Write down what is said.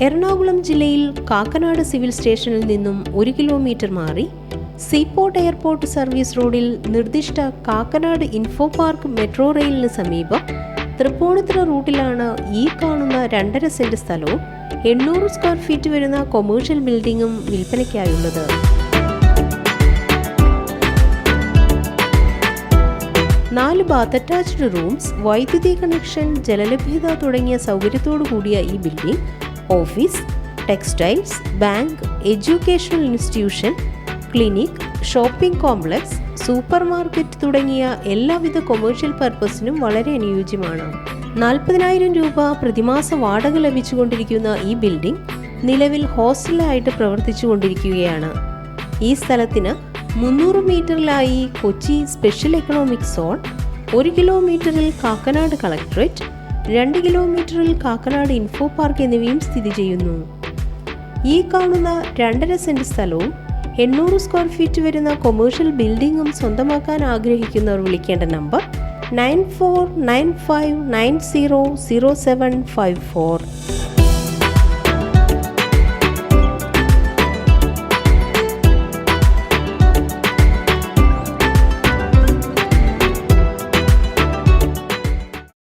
എറണാകുളം ജില്ലയിൽ കാക്കനാട് സിവിൽ സ്റ്റേഷനിൽ നിന്നും 1 കിലോമീറ്റർ മാറി സീപോർട്ട് എയർപോർട്ട് സർവീസ് റോഡിൽ നിർദ്ദിഷ്ട കാക്കനാട് ഇൻഫോ പാർക്ക് മെട്രോ റെയിലിന് സമീപം തൃപ്പൂണിത്തുറ റൂട്ടിലാണ് ഈ കാണുന്ന 2.5 സെന്റ് സ്ഥലവും 800 സ്ക്വയർ ഫീറ്റ് വരുന്ന കൊമേഴ്ഷ്യൽ ബിൽഡിംഗും വിൽപ്പനയ്ക്കായുള്ളത്. 4 ബാത്ത് അറ്റാച്ച്ഡ് റൂംസ്, വൈദ്യുതി കണക്ഷൻ, ജലലഭ്യത തുടങ്ങിയ സൗകര്യത്തോടു കൂടിയ ഈ building office, textiles, bank, educational institution, clinic, shopping complex, super market തുടങ്ങിയ എല്ലാവിധ കൊമേഴ്ഷ്യൽ പർപ്പസിനും വളരെ അനുയോജ്യമാണ്. 40,000 രൂപ പ്രതിമാസ വാടക ലഭിച്ചുകൊണ്ടിരിക്കുന്ന ഈ ബിൽഡിംഗ് നിലവിൽ ഹോസ്റ്റലായിട്ട് പ്രവർത്തിച്ചുകൊണ്ടിരിക്കുകയാണ്. ഈ സ്ഥലത്തിന് 300 മീറ്ററിലായി കൊച്ചി സ്പെഷ്യൽ എക്കണോമിക് സോൺ, 1 കിലോമീറ്ററിൽ കാക്കനാട് കളക്ടറേറ്റ്, 2 കിലോമീറ്ററിൽ കാക്കനാട് ഇൻഫോ പാർക്ക് എന്നിവയും സ്ഥിതി ചെയ്യുന്നു. ഈ കാണുന്ന 2.5 സെന്റ് സ്ഥലവും 800 സ്ക്വയർ ഫീറ്റ് വരുന്ന കൊമേഴ്ഷ്യൽ ബിൽഡിംഗും സ്വന്തമാക്കാൻ ആഗ്രഹിക്കുന്നവർ വിളിക്കേണ്ട നമ്പർ 9495900754.